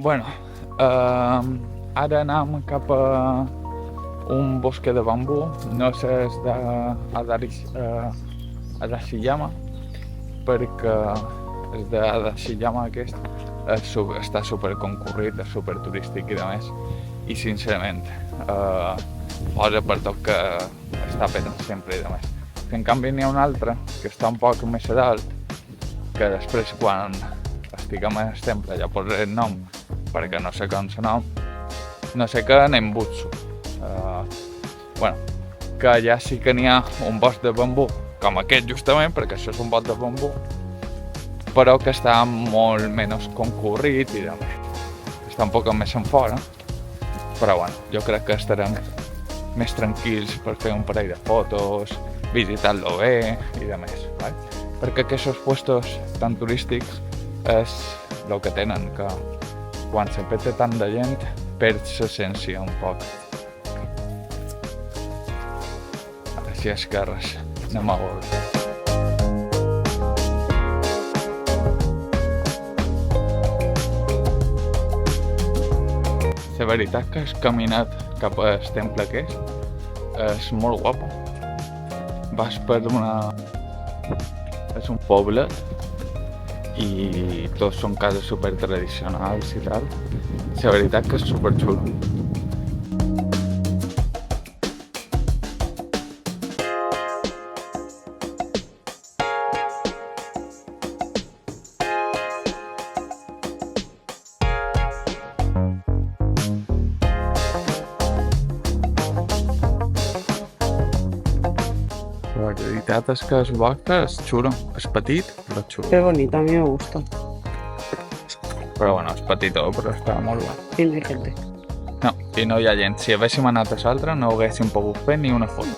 Bueno, ara anem cap a un bosc de bambú, no sé, és d'Adashiyama, perquè és d'Adashiyama aquest, està superconcurrit, és superturístic i demés, i sincerament, posa per tot que està petant sempre i demés. En canvi n'hi ha un altre, que està un poc més a dalt, que després quan estiguem al temple ja posaré el nom, perquè no sé com se nom, no sé què, Nembutsu. Bueno, que allà sí que n'hi ha un bosc de bambú, com aquest justament, perquè això és un bosc de bambú, però que està molt menys concurrit i demés. Està un poc més en fora, però bueno, jo crec que estarem més tranquils per fer un parell de fotos, visitar-lo bé i demés, ¿vale? Perquè aquests puestos tan turístics és el que tenen, que quan se peta tant de gent perds l'essència un poc. Així és que res, anem a veure. La veritat que has caminat cap al temple aquest és molt guapo. Vas per una... és un poble i tots són cases super tradicionals i tal. La veritat que és super xulo. La veritat és que el bosc és xulo, és petit, però és xulo. Qué bonito, a mí me gusta. Però bueno, és petitó, però està molt bé. Y no hay gente. No, i no hi ha gent. Si haguéssim anat a l'altre no haguéssim pogut fer ni una foto.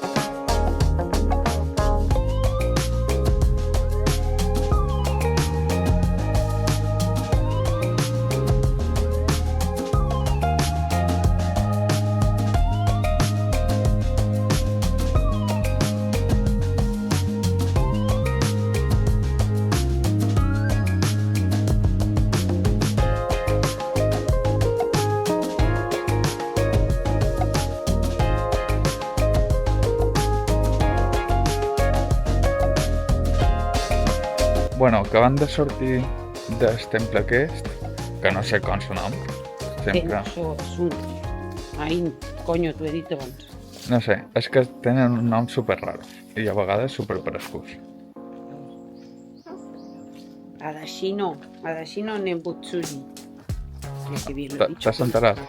Bueno, acabant de sortir del temple aquest, que no sé com son nom, sempre... Eso es un... Ay, coño, t'ho he dit abans. No sé, és que tenen un nom super raros i a vegades super parescuts. Adashino Nembutsuji. Que bien lo he dicho. T'has enterat?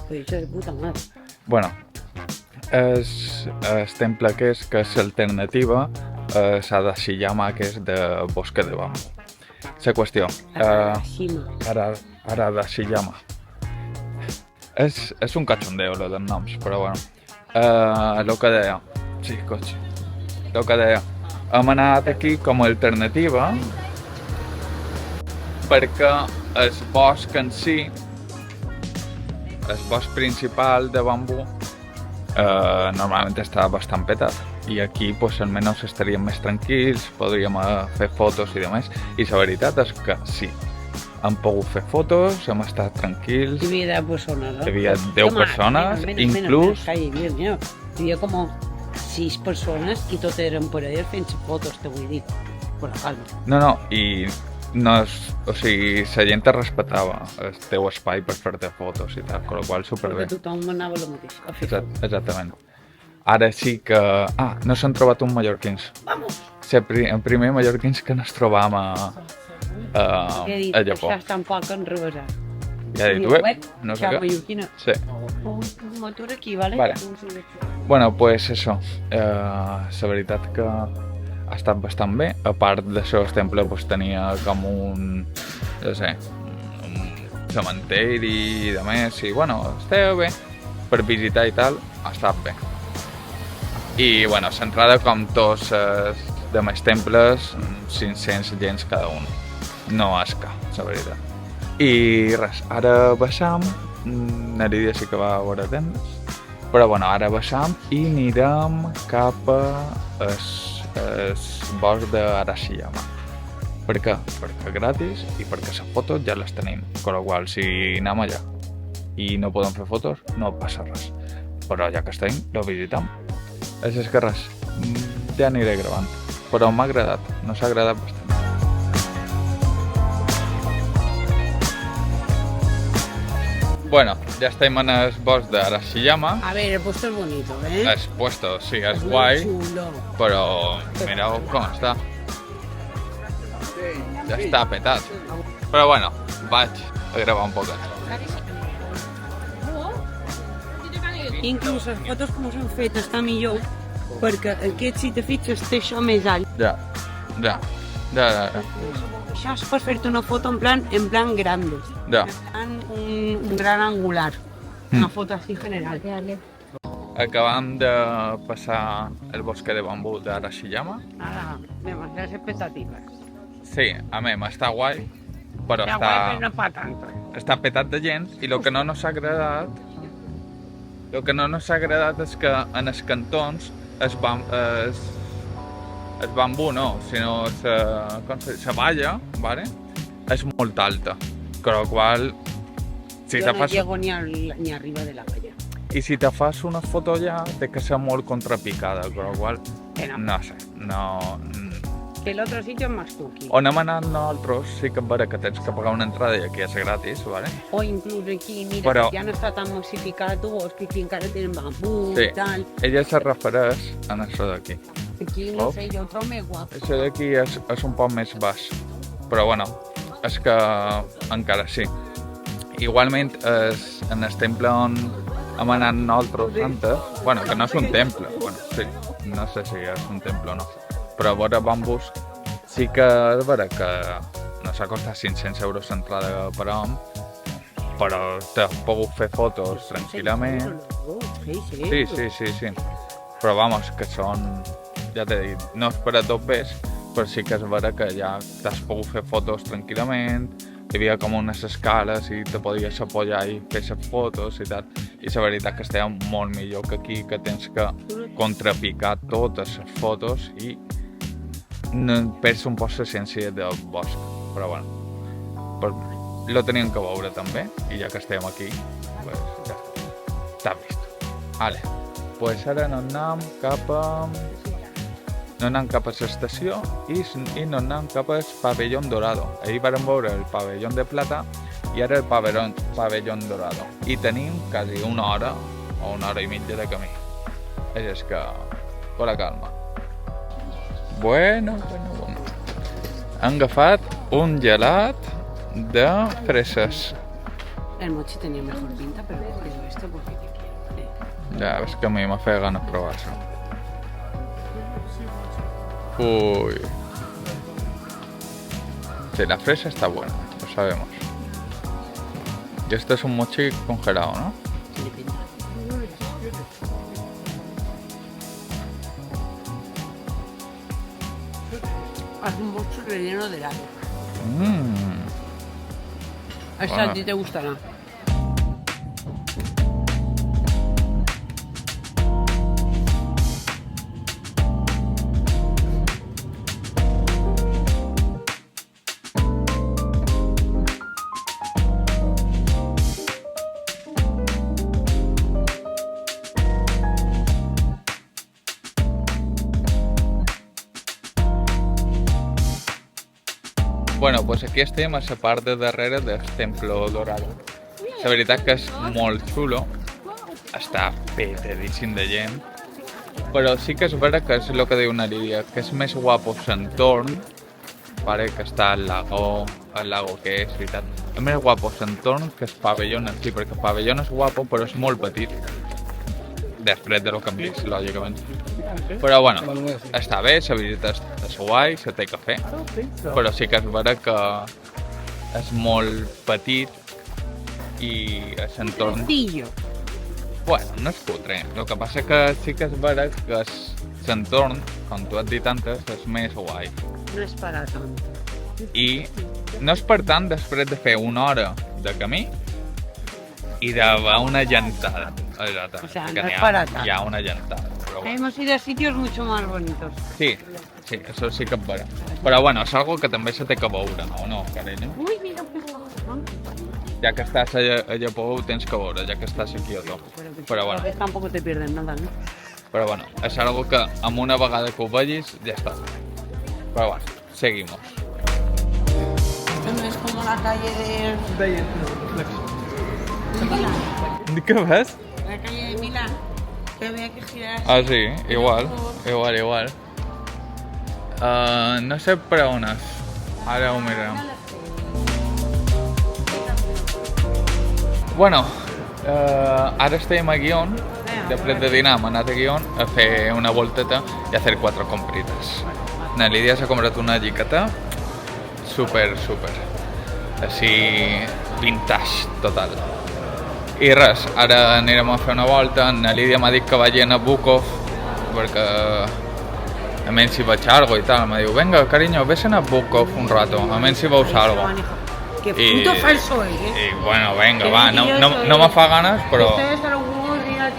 Lo he dicho de puta madre. Bueno, és el temple aquest, que és l'alternativa a Adashiyama, que és de bosc de bambú. La qüestió, Adashiyama. És un cachondeo, lo dels noms, però bueno. El que deia, sí, cotxe. El que deia, hem anat aquí com a alternativa perquè el bosc en si, el bosc principal de bambú, normalment està bastant petat. I aquí, pues, almenys estaríem més tranquils, podríem fer fotos i demés. I la veritat és que sí, hem pogut fer fotos, hem estat tranquils. Hi havia 10 persones, ¿no? Hi havia 10 persones, inclús... Hi havia com 6 persones i tot eren parelles fent fotos, te vull dir. Per la calma. No, i no és, o sigui, la gent te respectava el teu espai per fer-te fotos i tal, amb la qual superbé. Perquè tothom anava el mateix. Exactament. Ara sí que... no s'han trobat uns mallorquins. Vamos! El primer mallorquins que ens trobam a Japó. Això està un poc enrevesat. Ja he dit, no sé què. Mallorquina. Sí. Un motor aquí, ¿vale? Vale. Bueno, pues eso. La veritat que ha estat bastant bé. A part d'això, el temple pues, tenia com un... no sé, un cementeri i de més. I bueno, estava bé. Per visitar i tal, ha estat bé. I bueno, l'entrada com tots els demés temples, 500 gens cada un. No és car, la veritat. I res, ara baixam, Naridia sí que va a veure tendes, però bueno, ara baixam i anirem cap a el bosc d'Arashiyama. Per què? Perquè gratis i perquè les fotos ja les tenim. Con la qual, si anem allà i no podem fer fotos, no passa res. Però ja que estem, lo visitam. Així és que res, ja aniré gravant. Però m'ha agradat, nos ha agradat bastant. Bueno, ya estem en el bosc de Arashiyama. A ver, el puesto es bonito, ¿eh? El puesto sí es muy guay, chulo. però mireu com està. Ja està petat. Però bueno, vaig a gravar un poquet. Inclús les fotos com s'han fet està millor, perquè aquest, si te fixes, té això més alt. Ja. Això és per fer-te una foto en plan grande. Ja. Un gran angular. Una foto así general. Acabam de passar el bosque de bambú d'Arashiyama. Ara, demasiadas expectativas. Sí, a mi m'està guai, però Està guai, però no pa tant. està petat de gent i el que no ens ha agradat és que en els cantons el bambú no, sinó la valla, ¿vale? És molt alta, con lo qual si Yo te no fas llego ni arriba de la valla. i si te fas una foto allà té que ser molt contrapicada, con lo qual no sé, no. Que el otro sitio es más cookie. On hem anat nosaltres sí que és vera que tens que pagar una entrada i aquí és gratis, ¿vale? O incluso aquí, mira, Però- que ja no està tan massificat tu bosc, que aquí encara tenen bambú Sí, i tal. ella se refereix a això d'aquí. Aquí, no sé, jo ho trobo més guapo. Això d'aquí és un poc més baix, però bueno, és que encara sí. Igualment, en el temple on hem anat nosaltres antes, bueno, que no és un temple, bueno, sí, no sé si és un temple o no, però a veure bambús sí que és vera que no s'ha costat 500 euros l'entrada per home, però t'has pogut fer fotos tranquil·lament. Sí. Però vamos, que són, ja t'he dit, no és per a tot pes, però sí que és vera que ja t'has pogut fer fotos tranquil·lament, hi havia com unes escales i te podies apoyar i fer les fotos i tal. I la veritat que estava molt millor que aquí, que tens que contrapicar totes les fotos i perds un poc la ciència del bosc. Però bueno, lo teníem que veure també, i ja que estem aquí, pues ja està vist. Vale, pues ara no anem cap a l'estació i no anem cap al pavellón dorado. Ahir vam veure el pavellón de plata i ara el pavellón dorado. I tenim quasi una hora o una hora i mitja de camí. És que, con la calma. Bueno. Han agafat un gelat de freses. El mochi tenía mejor pinta, pero he cogido esto porque Ja, és que a mi m'ha fet ganes provar-se. Uy. Sí, la fresa está buena, lo sabemos. Y esto es un mochi congelado, ¿no? tiene pinta. Es un mochi relleno de helado. Esta Bueno. a ti te gustará. Bueno, pues aquí estem a la part de darrere del Templo Dorado. La veritat que és molt xulo, està petadíssim de gent, però sí que és vera que és el que diu una Lídia, que és més guapo l'entorn, vale, que està el lago que és i tal. És més guapo l'entorn que el pavellón en si, perquè el pavellón és guapo però és molt petit, després de lo que hem vist, lògicament. Però bueno, està bé, la visita és guai, se té que fer, però sí que és vera que és molt petit i l'entorn... Sencillo. Bueno, no és cutre, el que passa que sí que és vera que l'entorn, com tu has dit antes, és més guai. No es para tanto. I no és per tant després de fer una hora de camí i de una llantada. Exacte. O sea, que no n'hi és ha, per a tant. hi ha una llantada, però pero bueno. Hemos ido a sitios mucho más bonitos. Sí, sí, eso sí que es vera. Però bueno, és algo que també se té que veure, o no, carinyo? Uy, mira qué guapo. Ja que estàs a Japó ho tens que veure, ja que estàs a Kyoto. Però bueno, Tampoco te pierden nada, ¿no? però bueno, és algo que amb una vegada que ho vegis ja està. Però bueno, seguimos. Esto no es como la calle de Milán. Què ves? La calle de Milán. Que había que girar. Ah, sí, igual. No sé per on és. Ara ho mirem. Bueno, ara estem a Guion. Després de dinar hem anat a Guion a fer una volteta i a fer 4 comprites. Na Lídia s'ha comprat una lliqueta super, així vintage total. I res, ara anirem a fer una volta. Na Lídia m'ha dit que vagin a Bukov perquè a menys si veig algo i tal. Me diu, venga, cariño, vés a Bukov un rato, a menys si veus algo. Qué puto falso es, ¿eh? I bueno, venga, va, no me fa ganes, però... Ustedes a los huevos de ir a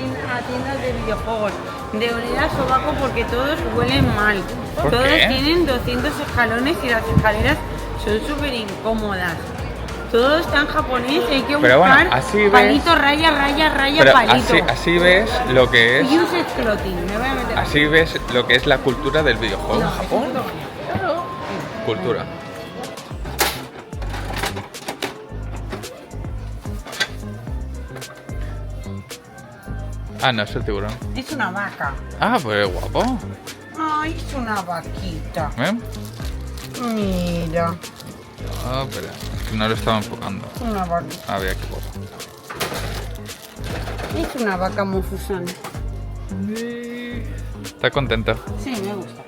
tiendas de videojuegos, de oler a sobaco porque todos huelen mal. ¿Por Todos qué? tienen 200 escalones y las escaleras son súper incómodas. Todo está en japonés, hay que Pero bueno, buscar así ves- palito, raya, Pero palito. así ves lo que es... Use clothing, me voy a meter. Así ves lo que es la cultura del videojuego en Japón. Cultura. Ah, no, es el tiburón. Es una vaca. Ah, pues es guapo. Ay, es una vaquita. ¿Eh? Mira, Ah, espera, es que no lo estaba enfocando. una vaquita. Había que guapo. Es una vaca Mofusán. ¿Estás contento? Sí, me gusta.